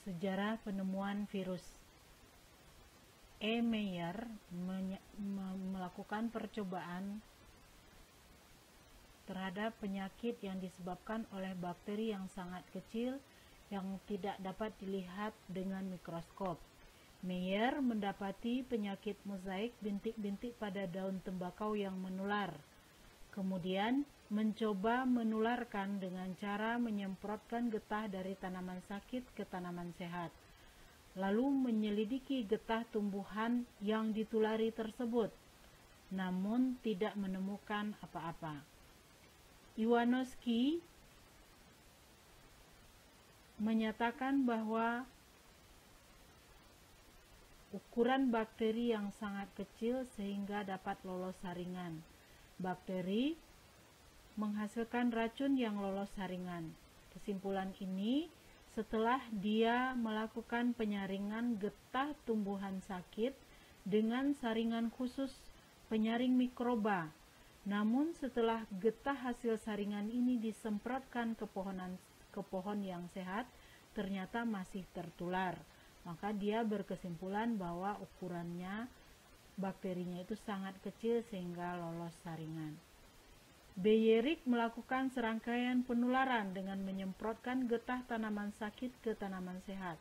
Sejarah penemuan virus. E. Meyer melakukan percobaan terhadap penyakit yang disebabkan oleh bakteri yang sangat kecil yang tidak dapat dilihat dengan mikroskop. Meyer mendapati penyakit mozaik bintik-bintik pada daun tembakau yang menular. Kemudian mencoba menularkan dengan cara menyemprotkan getah dari tanaman sakit ke tanaman sehat. Lalu menyelidiki getah tumbuhan yang ditulari tersebut, namun tidak menemukan apa-apa. Iwanowski menyatakan bahwa ukuran bakteri yang sangat kecil sehingga dapat lolos saringan. Bakteri menghasilkan racun yang lolos saringan. Kesimpulan ini setelah dia melakukan penyaringan getah tumbuhan sakit dengan saringan khusus penyaring mikroba. Namun setelah getah hasil saringan ini disemprotkan ke pohon yang sehat, ternyata masih tertular. Maka dia berkesimpulan bahwa ukurannya bakterinya itu sangat kecil sehingga lolos saringan. Beyerik melakukan serangkaian penularan dengan menyemprotkan getah tanaman sakit ke tanaman sehat.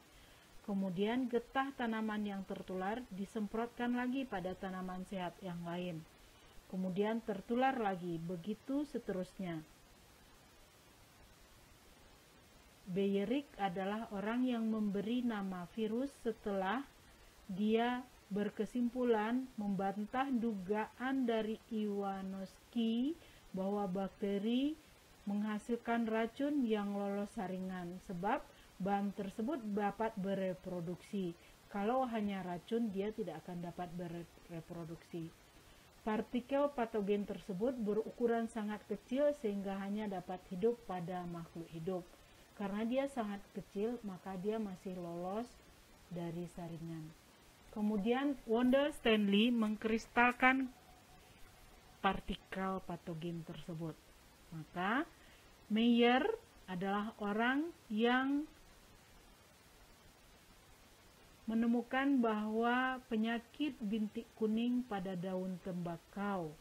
Kemudian getah tanaman yang tertular disemprotkan lagi pada tanaman sehat yang lain. Kemudian tertular lagi, begitu seterusnya. Beyerik adalah orang yang memberi nama virus setelah dia berkesimpulan membantah dugaan dari Iwanowski bahwa bakteri menghasilkan racun yang lolos saringan, sebab bahan tersebut dapat bereproduksi. Kalau hanya racun, dia tidak akan dapat bereproduksi. Partikel patogen tersebut berukuran sangat kecil sehingga hanya dapat hidup pada makhluk hidup. Karena dia sangat kecil, maka dia masih lolos dari saringan. Kemudian Wendell Stanley mengkristalkan partikel patogen tersebut. Maka Meyer adalah orang yang menemukan bahwa penyakit bintik kuning pada daun tembakau.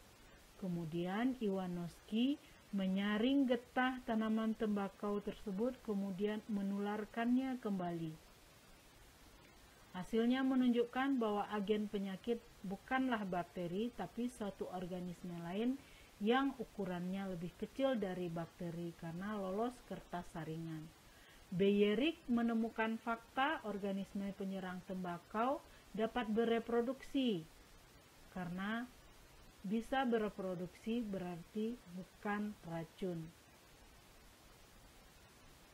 Kemudian Iwanowski menyaring getah tanaman tembakau tersebut, kemudian menularkannya kembali. Hasilnya menunjukkan bahwa agen penyakit bukanlah bakteri, tapi suatu organisme lain yang ukurannya lebih kecil dari bakteri karena lolos kertas saringan. Beyerik menemukan fakta organisme penyerang tembakau dapat bereproduksi. Karena bisa bereproduksi berarti bukan racun.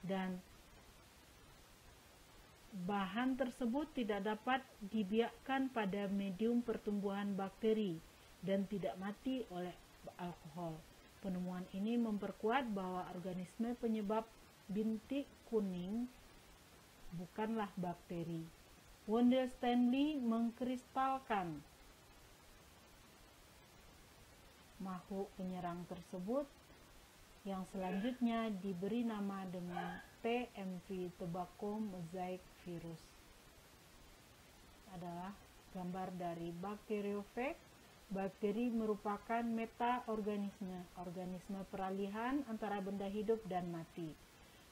Dan bahan tersebut tidak dapat dibiakkan pada medium pertumbuhan bakteri dan tidak mati oleh alkohol. Penemuan ini memperkuat bahwa organisme penyebab bintik kuning bukanlah bakteri. Wendell Stanley mengkristalkan makhluk penyerang tersebut yang selanjutnya diberi nama dengan TMV, tobacco mosaic virus. Adalah gambar dari bakteriofag. Bakteri merupakan metaorganisme, organisme peralihan antara benda hidup dan mati.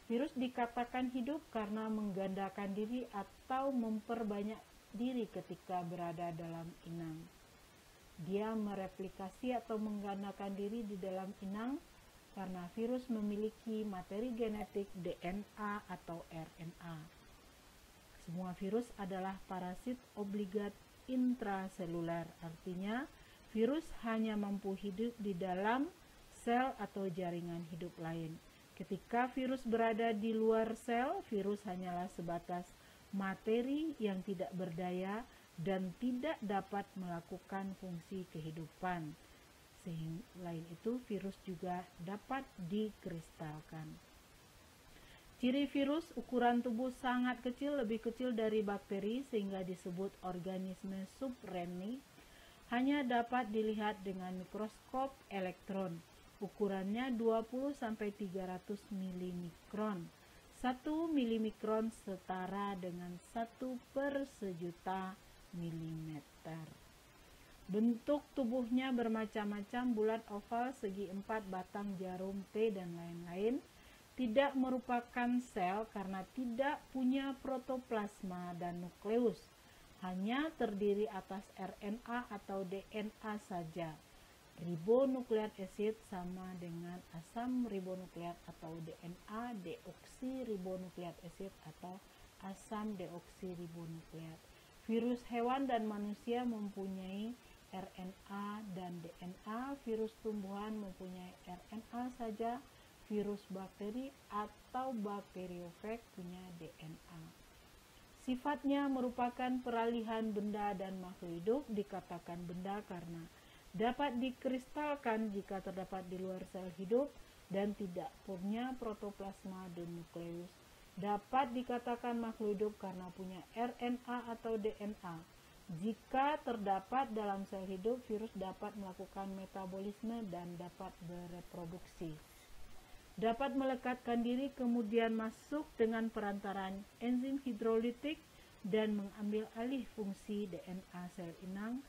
Virus dikatakan hidup karena menggandakan diri atau memperbanyak diri ketika berada dalam inang. Dia mereplikasi atau menggandakan diri di dalam inang karena virus memiliki materi genetik DNA atau RNA. Semua virus adalah parasit obligat intraseluler, artinya virus hanya mampu hidup di dalam sel atau jaringan hidup lain. Ketika virus berada di luar sel, virus hanyalah sebatas materi yang tidak berdaya dan tidak dapat melakukan fungsi kehidupan. Selain itu, virus juga dapat dikristalkan. Ciri virus, ukuran tubuh sangat kecil, lebih kecil dari bakteri sehingga disebut organisme subreni. Hanya dapat dilihat dengan mikroskop elektron. Ukurannya 20-300 mm. 1 milimikron setara dengan 1/1000 milimeter. Bentuk tubuhnya bermacam-macam, bulat, oval, segi 4, batang, jarum, T, dan lain-lain. Tidak merupakan sel karena tidak punya protoplasma dan nukleus. Hanya terdiri atas RNA atau DNA saja. Ribonukleat asid sama dengan asam ribonukleat atau DNA, deoksiribonukleat asid atau asam deoksiribonukleat. Virus hewan dan manusia mempunyai RNA dan DNA, virus tumbuhan mempunyai RNA saja, virus bakteri atau bakteriofag punya DNA. Sifatnya merupakan peralihan benda dan makhluk hidup. Dikatakan benda karena dapat dikristalkan jika terdapat di luar sel hidup dan tidak punya protoplasma dan nukleus. Dapat dikatakan makhluk hidup karena punya RNA atau DNA. Jika terdapat dalam sel hidup, virus dapat melakukan metabolisme dan dapat bereproduksi. Dapat melekatkan diri kemudian masuk dengan perantaraan enzim hidrolitik dan mengambil alih fungsi DNA sel inang.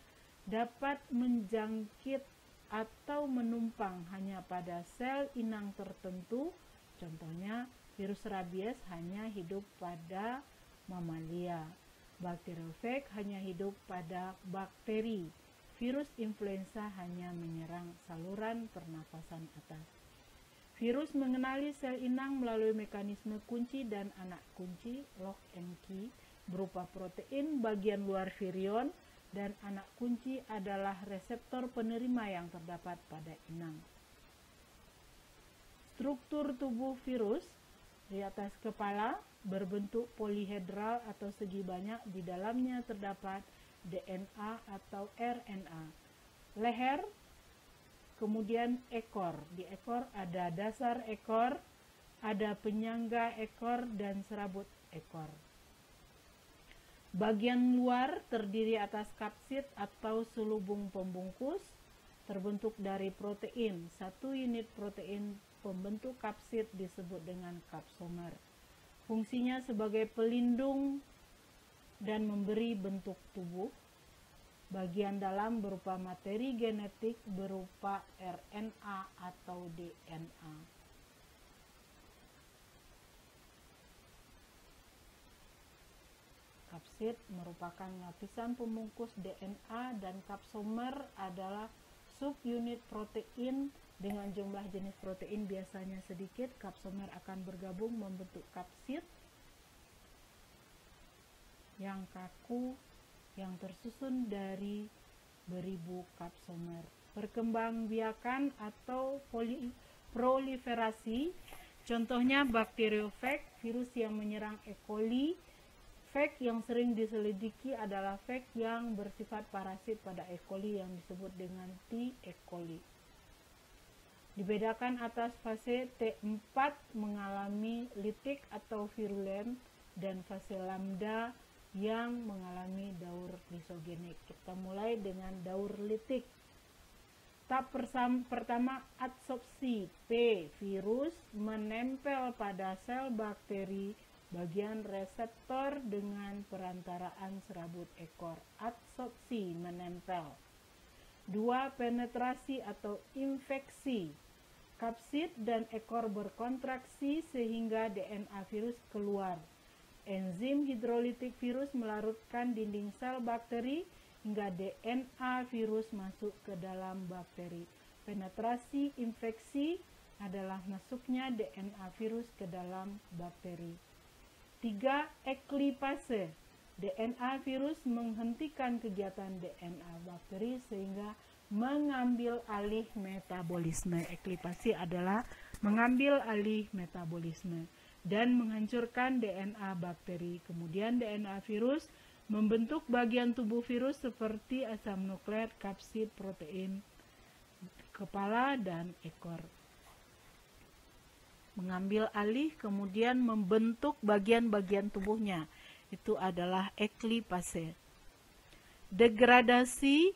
Dapat menjangkit atau menumpang hanya pada sel inang tertentu. Contohnya, virus rabies hanya hidup pada mamalia. Bakteriofag hanya hidup pada bakteri. Virus influenza hanya menyerang saluran pernafasan atas. Virus mengenali sel inang melalui mekanisme kunci dan anak kunci, lock and key, berupa protein bagian luar virion, dan anak kunci adalah reseptor penerima yang terdapat pada inang. Struktur tubuh virus di atas kepala berbentuk polihedral atau segi banyak, di dalamnya terdapat DNA atau RNA. Leher, kemudian ekor. Di ekor ada dasar ekor, ada penyangga ekor, dan serabut ekor. Bagian luar terdiri atas kapsid atau selubung pembungkus, terbentuk dari protein. 1 unit protein pembentuk kapsid disebut dengan kapsomer. Fungsinya sebagai pelindung dan memberi bentuk tubuh. Bagian dalam berupa materi genetik berupa RNA atau DNA. Kapsid merupakan lapisan pembungkus DNA dan kapsomer adalah subunit protein. Dengan jumlah jenis protein biasanya sedikit, kapsomer akan bergabung membentuk kapsid yang kaku yang tersusun dari beribu kapsomer. Perkembangbiakan atau proliferasi, contohnya bakteriofag, virus yang menyerang E. coli. Fag yang sering diselidiki adalah fag yang bersifat parasit pada E. coli yang disebut dengan T. E. coli. Dibedakan atas fase T4 mengalami litik atau virulen dan fase lambda yang mengalami daur lisogenik. Kita mulai dengan daur litik. Tahap pertama adsorpsi. P. Virus menempel pada sel bakteri bagian reseptor dengan perantaraan serabut ekor. Adsorpsi, menempel. 2. Penetrasi atau infeksi. Kapsid dan ekor berkontraksi sehingga DNA virus keluar. Enzim hidrolitik virus melarutkan dinding sel bakteri hingga DNA virus masuk ke dalam bakteri. Penetrasi infeksi adalah masuknya DNA virus ke dalam bakteri. 3. Eklipase. DNA virus menghentikan kegiatan DNA bakteri sehingga mengambil alih metabolisme. Eklipasi adalah mengambil alih metabolisme dan menghancurkan DNA bakteri. Kemudian DNA virus membentuk bagian tubuh virus seperti asam nukleat, kapsid, protein, kepala, dan ekor. Mengambil alih kemudian membentuk bagian-bagian tubuhnya. Itu adalah eklipase. Degradasi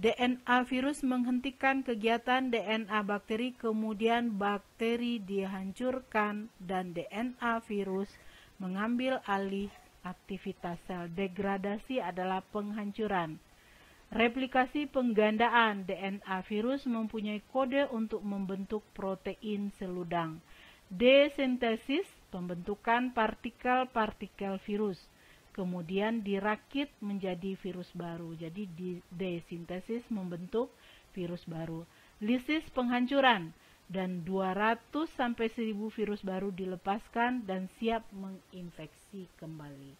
DNA virus menghentikan kegiatan DNA bakteri, kemudian bakteri dihancurkan dan DNA virus mengambil alih aktivitas sel. Degradasi adalah penghancuran. Replikasi penggandaan DNA virus mempunyai kode untuk membentuk protein seludang. Desintesis, pembentukan partikel-partikel virus, kemudian dirakit menjadi virus baru. Jadi desintesis membentuk virus baru. Lisis, penghancuran, dan 200-1000 virus baru dilepaskan dan siap menginfeksi kembali.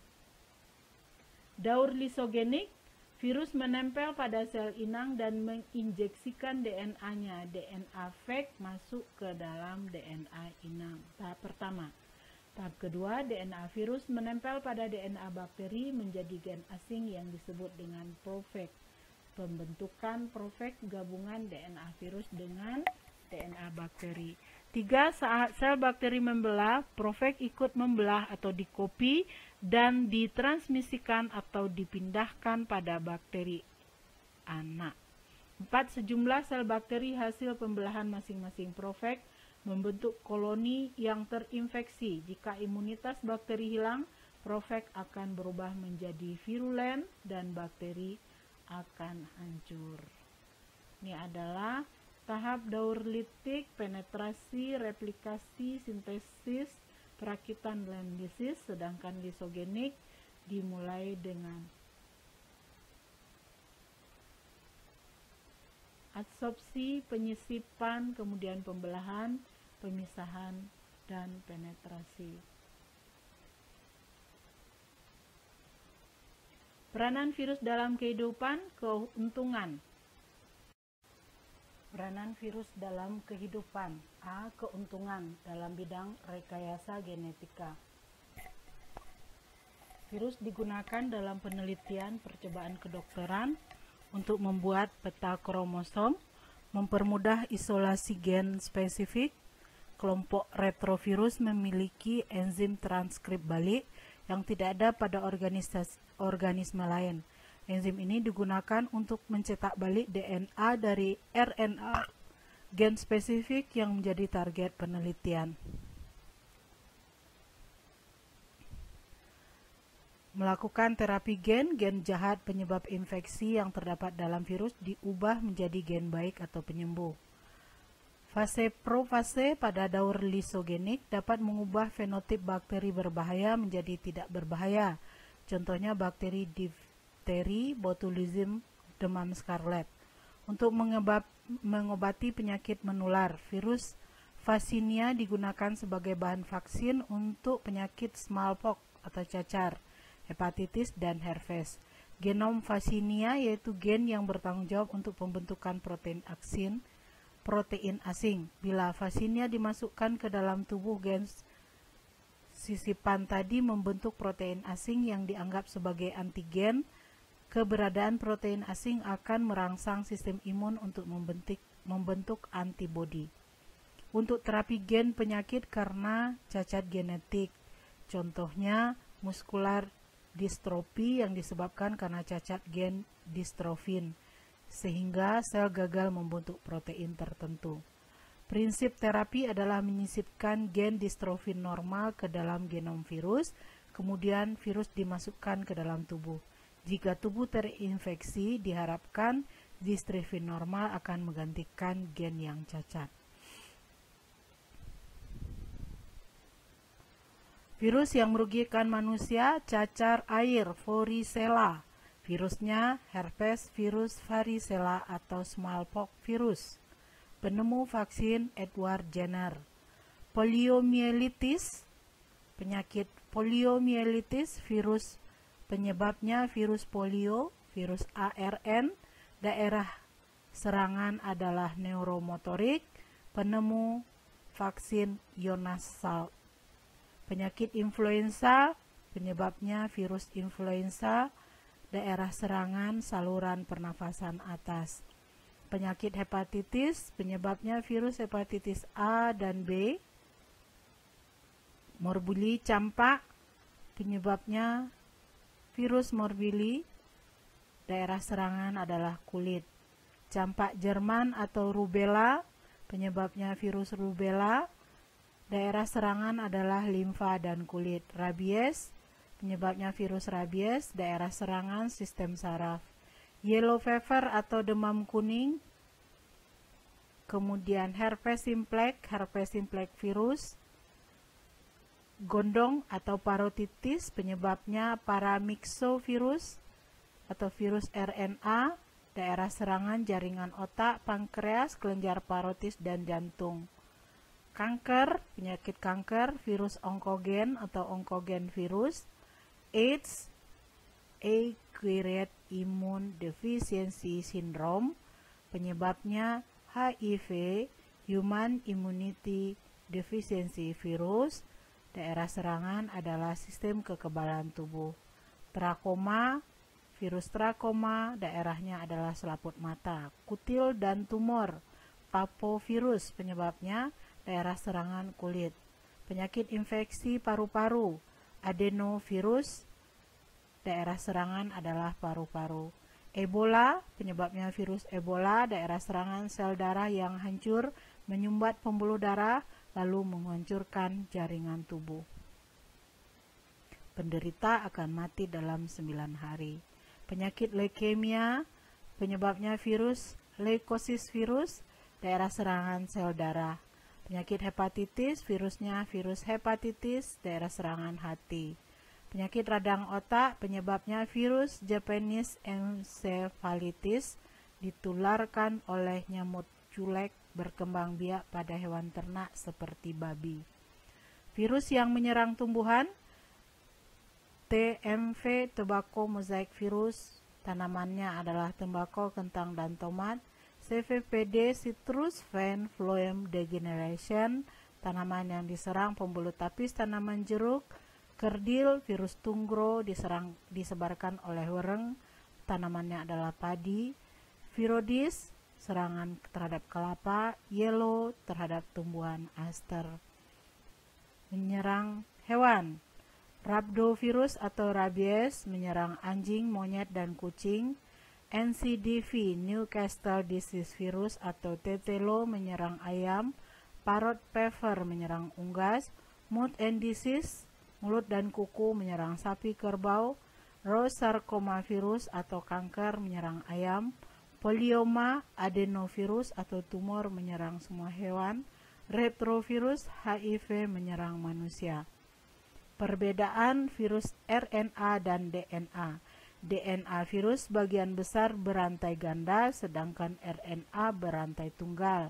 Daur lisogenik, virus menempel pada sel inang dan menginjeksikan DNA-nya. DNA fake masuk ke dalam DNA inang. Tahap pertama. Tahap kedua, DNA virus menempel pada DNA bakteri menjadi gen asing yang disebut dengan profag. Pembentukan profag gabungan DNA virus dengan DNA bakteri. 3. Saat sel bakteri membelah, profag ikut membelah atau dikopi dan ditransmisikan atau dipindahkan pada bakteri anak. 4. Sejumlah sel bakteri hasil pembelahan masing-masing profag membentuk koloni yang terinfeksi. Jika imunitas bakteri hilang, profag akan berubah menjadi virulen dan bakteri akan hancur. Ini adalah tahap daur litik, penetrasi, replikasi, sintesis, perakitan, dan lisis. Sedangkan lisogenik dimulai dengan adsorpsi, penyisipan, kemudian pembelahan, pemisahan, dan penetrasi. Peranan virus dalam kehidupan, keuntungan. Peranan virus dalam kehidupan. A. Keuntungan dalam bidang rekayasa genetika. Virus digunakan dalam penelitian percobaan kedokteran untuk membuat peta kromosom, mempermudah isolasi gen spesifik. Kelompok retrovirus memiliki enzim transkrip balik yang tidak ada pada organisme lain. Enzim ini digunakan untuk mencetak balik DNA dari RNA gen spesifik yang menjadi target penelitian. Melakukan terapi gen jahat penyebab infeksi yang terdapat dalam virus diubah menjadi gen baik atau penyembuh. Fase profase pada daur lisogenik dapat mengubah fenotip bakteri berbahaya menjadi tidak berbahaya. Contohnya bakteri difteri, botulism, demam skarlet. Untuk mengobati penyakit menular, virus Vaccinia digunakan sebagai bahan vaksin untuk penyakit smallpox atau cacar, hepatitis, dan herpes. Genom Vaccinia yaitu gen yang bertanggung jawab untuk pembentukan protein asing. Bila Vaccinia dimasukkan ke dalam tubuh, gen sisipan tadi membentuk protein asing yang dianggap sebagai antigen. Keberadaan protein asing akan merangsang sistem imun untuk membentuk antibodi. Untuk terapi gen penyakit karena cacat genetik, contohnya muskular distrofi yang disebabkan karena cacat gen distrofin, sehingga sel gagal membentuk protein tertentu. Prinsip terapi adalah menyisipkan gen distrofin normal ke dalam genom virus, kemudian virus dimasukkan ke dalam tubuh. Jika tubuh terinfeksi, diharapkan distrofin normal akan menggantikan gen yang cacat. Virus yang merugikan manusia, cacar air, varicella. Virusnya herpes virus varicella atau smallpox virus. Penemu vaksin Edward Jenner. Poliomyelitis, penyakit poliomyelitis, virus penyebabnya virus polio, virus ARN, daerah serangan adalah neuromotorik, penemu vaksin Jonas Salk. Penyakit influenza, penyebabnya virus influenza, daerah serangan saluran pernafasan atas. Penyakit hepatitis, penyebabnya virus hepatitis A dan B. Morbili campak, penyebabnya virus morbili, daerah serangan adalah kulit. Campak Jerman atau rubella, penyebabnya virus rubella. Daerah serangan adalah limfa dan kulit. Rabies, penyebabnya virus rabies, daerah serangan sistem saraf. Yellow fever atau demam kuning. Kemudian herpes simplex virus. Gondong atau parotitis, penyebabnya paramyxovirus atau virus RNA, daerah serangan jaringan otak, pankreas, kelenjar parotis, dan jantung. Kanker, penyakit kanker, virus onkogen atau onkogen virus. AIDS, Acquired Immune Deficiency Syndrome, penyebabnya HIV, Human Immunity Deficiency Virus, daerah serangan adalah sistem kekebalan tubuh. Trakoma, virus trakoma, daerahnya adalah selaput mata. Kutil dan tumor, papovirus, penyebabnya daerah serangan kulit. Penyakit infeksi paru-paru, adenovirus, daerah serangan adalah paru-paru. Ebola, penyebabnya virus Ebola, daerah serangan sel darah yang hancur, menyumbat pembuluh darah, lalu menghancurkan jaringan tubuh. Penderita akan mati dalam 9 hari. Penyakit leukemia, penyebabnya virus leukosis virus, daerah serangan sel darah. Penyakit hepatitis, virusnya virus hepatitis, daerah serangan hati. Penyakit radang otak, penyebabnya virus Japanese encephalitis, ditularkan oleh nyamuk culek berkembang biak pada hewan ternak seperti babi. Virus yang menyerang tumbuhan, TMV, tobacco mosaic virus, tanamannya adalah tembakau, kentang, dan tomat. CVPD, citrus vine phloem degeneration, tanaman yang diserang pembuluh tapis tanaman jeruk. Kerdil, virus tunggro, disebarkan oleh wereng, tanamannya adalah padi. Virodis, serangan terhadap kelapa. Yellow, terhadap tumbuhan aster. Menyerang hewan, rhabdovirus atau rabies, menyerang anjing, monyet, dan kucing. NCDV, Newcastle disease virus atau tetelo, menyerang ayam. Parrot fever, menyerang unggas. Mouth and disease, mulut dan kuku, menyerang sapi kerbau. Rose sarcoma virus atau kanker, menyerang ayam. Polioma, adenovirus atau tumor, menyerang semua hewan. Retrovirus, HIV, menyerang manusia. Perbedaan virus RNA dan DNA. DNA virus bagian besar berantai ganda, sedangkan RNA berantai tunggal.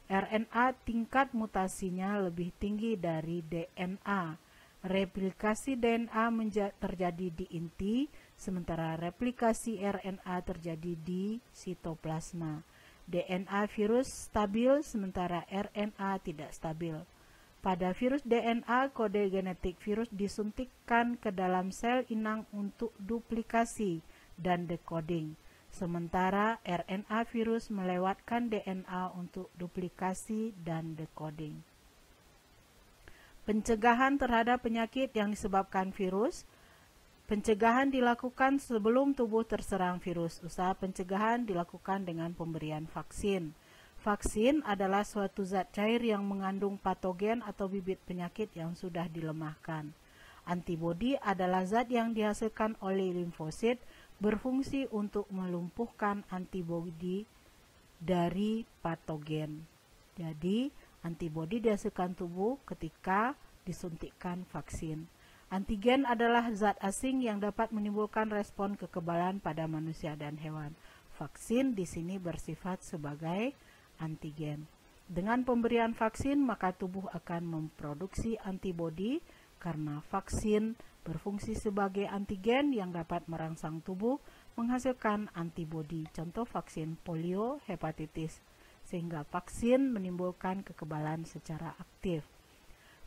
RNA tingkat mutasinya lebih tinggi dari DNA. Replikasi DNA terjadi di inti, sementara replikasi RNA terjadi di sitoplasma. DNA virus stabil, sementara RNA tidak stabil. Pada virus DNA, kode genetik virus disuntikkan ke dalam sel inang untuk duplikasi dan decoding. Sementara RNA virus melewatkan DNA untuk duplikasi dan decoding. Pencegahan terhadap penyakit yang disebabkan virus. Pencegahan dilakukan sebelum tubuh terserang virus. Usaha pencegahan dilakukan dengan pemberian vaksin. Vaksin adalah suatu zat cair yang mengandung patogen atau bibit penyakit yang sudah dilemahkan. Antibodi adalah zat yang dihasilkan oleh limfosit, berfungsi untuk melumpuhkan antibodi dari patogen. Jadi, antibodi dihasilkan tubuh ketika disuntikkan vaksin. Antigen adalah zat asing yang dapat menimbulkan respon kekebalan pada manusia dan hewan. Vaksin di sini bersifat sebagai antigen. Dengan pemberian vaksin, maka tubuh akan memproduksi antibodi karena vaksin berfungsi sebagai antigen yang dapat merangsang tubuh menghasilkan antibodi. Contoh vaksin polio, hepatitis. Sehingga vaksin menimbulkan kekebalan secara aktif.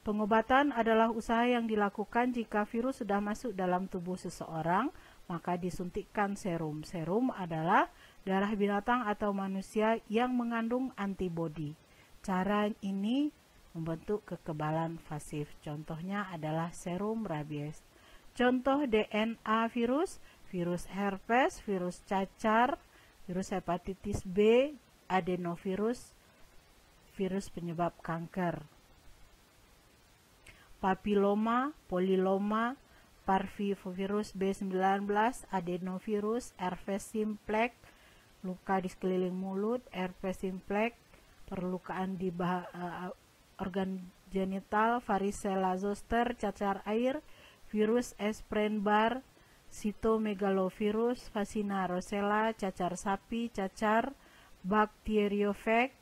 Pengobatan adalah usaha yang dilakukan jika virus sudah masuk dalam tubuh seseorang, maka disuntikkan serum. Serum adalah darah binatang atau manusia yang mengandung antibodi. Cara ini membentuk kekebalan pasif. Contohnya adalah serum rabies. Contoh DNA virus, virus herpes, virus cacar, Virus hepatitis B, adenovirus, virus penyebab kanker. Papiloma, poliloma, parvovirus B19, adenovirus, herpes simplex, luka di sekeliling mulut, herpes simplex, perlukaan di organ genital, varicella zoster, cacar air, virus Epstein-Barr, cytomegalovirus, vacina rosella, cacar sapi, cacar, bacteriophage,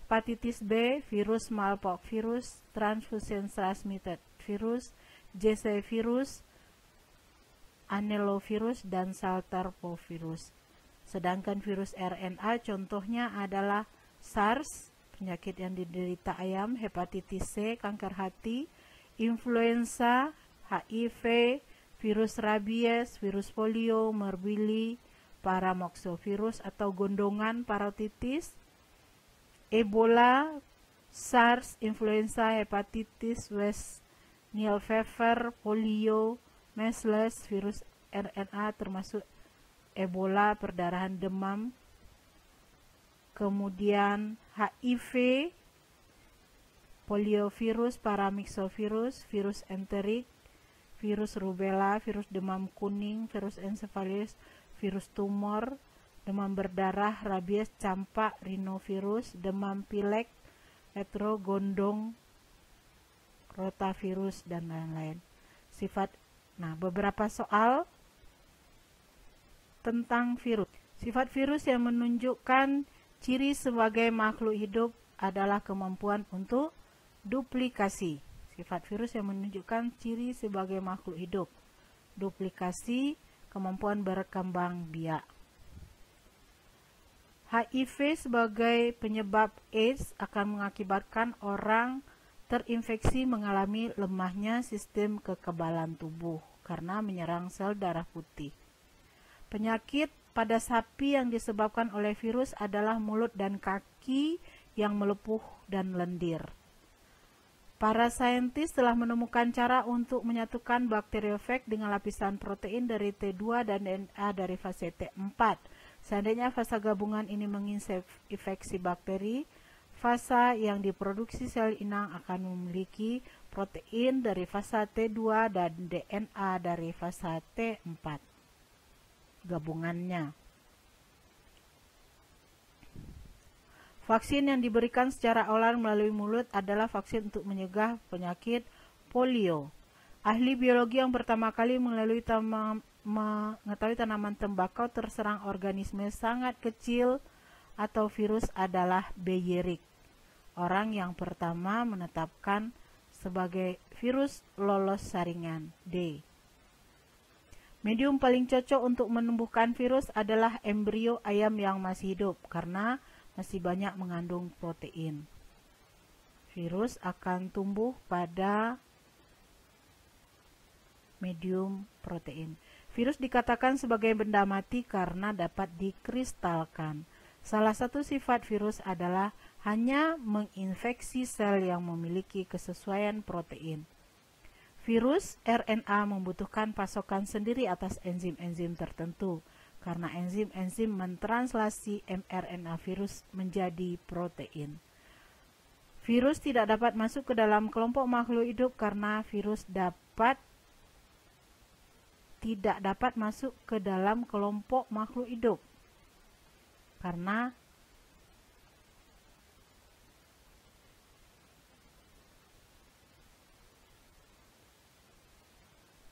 hepatitis B, virus smallpox virus, transfusion transmitted virus, JC virus, anelovirus, dan salterpovirus. Sedangkan virus RNA contohnya adalah SARS, penyakit yang diderita ayam, hepatitis C, kanker hati, influenza, HIV, virus rabies, virus polio, morbilli, paramoxovirus atau gondongan parotitis, Ebola, SARS, influenza, hepatitis, West Nile fever, polio, measles, virus RNA termasuk Ebola, perdarahan demam, kemudian HIV, poliovirus, paramyxovirus, virus enterit, virus rubella, virus demam kuning, virus encephalitis, virus tumor, demam berdarah, rabies, campak, rhinovirus, demam pilek, heterogondong, rotavirus, dan lain-lain. Beberapa soal tentang virus. Sifat virus yang menunjukkan ciri sebagai makhluk hidup adalah kemampuan untuk duplikasi. Sifat virus yang menunjukkan ciri sebagai makhluk hidup. Duplikasi, kemampuan berkembang biak. HIV sebagai penyebab AIDS akan mengakibatkan orang terinfeksi mengalami lemahnya sistem kekebalan tubuh karena menyerang sel darah putih. Penyakit pada sapi yang disebabkan oleh virus adalah mulut dan kaki yang melepuh dan lendir. Para saintis telah menemukan cara untuk menyatukan bakteriophage dengan lapisan protein dari T2 dan DNA dari fase T4. Seandainya fasa gabungan ini menginfeksi bakteri, fasa yang diproduksi sel inang akan memiliki protein dari fasa T2 dan DNA dari fasa T4. Gabungannya. Vaksin yang diberikan secara oral melalui mulut adalah vaksin untuk mencegah penyakit polio. Ahli biologi yang pertama kali mengetahui tanaman tembakau terserang organisme sangat kecil atau virus adalah Beyerik, orang yang pertama menetapkan sebagai virus lolos saringan D. Medium paling cocok untuk menumbuhkan virus adalah embrio ayam yang masih hidup karena masih banyak mengandung protein. Virus akan tumbuh pada medium protein. Virus dikatakan sebagai benda mati karena dapat dikristalkan. Salah satu sifat virus adalah hanya menginfeksi sel yang memiliki kesesuaian protein. Virus RNA membutuhkan pasokan sendiri atas enzim-enzim tertentu, karena enzim-enzim mentranslasi mRNA virus menjadi protein. Virus tidak dapat masuk ke dalam kelompok makhluk hidup karena virus tidak dapat masuk ke dalam kelompok makhluk hidup. Karena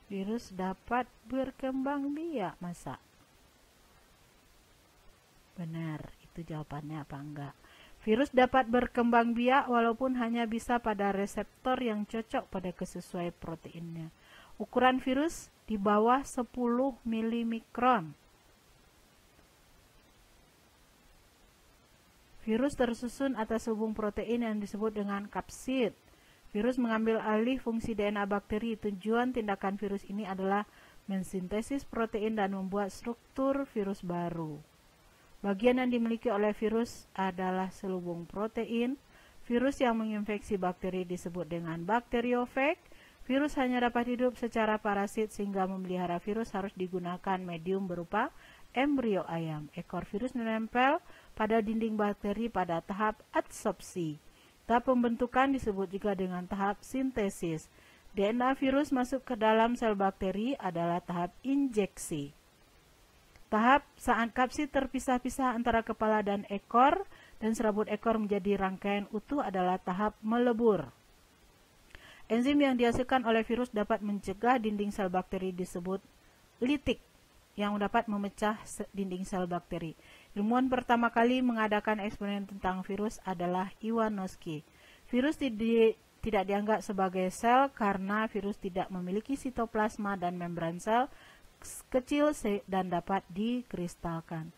virus dapat berkembang biak, masa? Benar, itu jawabannya apa enggak? Virus dapat berkembang biak walaupun hanya bisa pada reseptor yang cocok pada kesesuaian proteinnya. Ukuran virus di bawah 10 milimikron. Virus tersusun atas hubung protein yang disebut dengan kapsid. Virus mengambil alih fungsi DNA bakteri. Tujuan tindakan virus ini adalah mensintesis protein dan membuat struktur virus baru. Bagian yang dimiliki oleh virus adalah selubung protein. Virus yang menginfeksi bakteri disebut dengan bakteriophage. Virus hanya dapat hidup secara parasit sehingga memelihara virus harus digunakan medium berupa embrio ayam. Ekor virus menempel pada dinding bakteri pada tahap adsorpsi. Tahap pembentukan disebut juga dengan tahap sintesis. DNA virus masuk ke dalam sel bakteri adalah tahap injeksi. Tahap saat kapsid terpisah-pisah antara kepala dan ekor dan serabut ekor menjadi rangkaian utuh adalah tahap melebur. Enzim yang dihasilkan oleh virus dapat mencegah dinding sel bakteri disebut litik yang dapat memecah dinding sel bakteri. Ilmuwan pertama kali mengadakan eksperimen tentang virus adalah Iwanowski. Virus tidak dianggap sebagai sel karena virus tidak memiliki sitoplasma dan membran sel kecil dan dapat dikristalkan.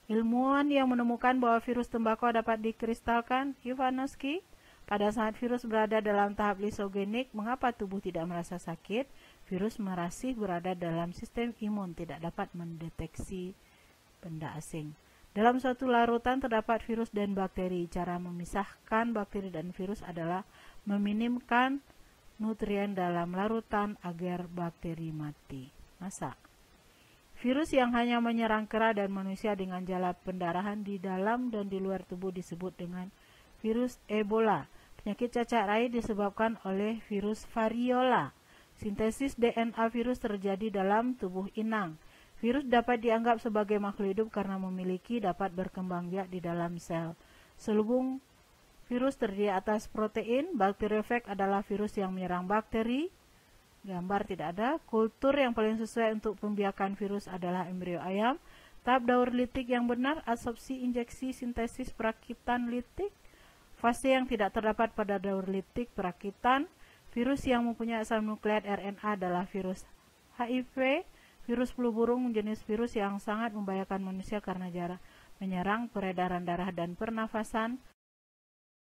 Ilmuwan yang menemukan bahwa virus tembakau dapat dikristalkan, Iwanowski, pada saat virus berada dalam tahap lisogenik, mengapa tubuh tidak merasa sakit? Virus masih berada dalam sistem imun, tidak dapat mendeteksi benda asing. Dalam suatu larutan terdapat virus dan bakteri. Cara memisahkan bakteri dan virus adalah meminimkan nutrien dalam larutan agar bakteri mati. Masa? Virus yang hanya menyerang kera dan manusia dengan jala pendarahan di dalam dan di luar tubuh disebut dengan virus Ebola. Penyakit cacar rai disebabkan oleh virus variola. Sintesis DNA virus terjadi dalam tubuh inang. Virus dapat dianggap sebagai makhluk hidup karena memiliki dapat berkembang biak di dalam sel. Selubung virus terdiri atas protein. Bakteriofag adalah virus yang menyerang bakteri. Gambar tidak ada. Kultur yang paling sesuai untuk pembiakan virus adalah embrio ayam. Tahap daur litik yang benar, adsorpsi, injeksi, sintesis, perakitan litik. Fase yang tidak terdapat pada daur litik, perakitan. Virus yang mempunyai asal nukleat RNA adalah virus HIV. Virus flu burung jenis virus yang sangat membahayakan manusia karena menyerang peredaran darah dan pernafasan.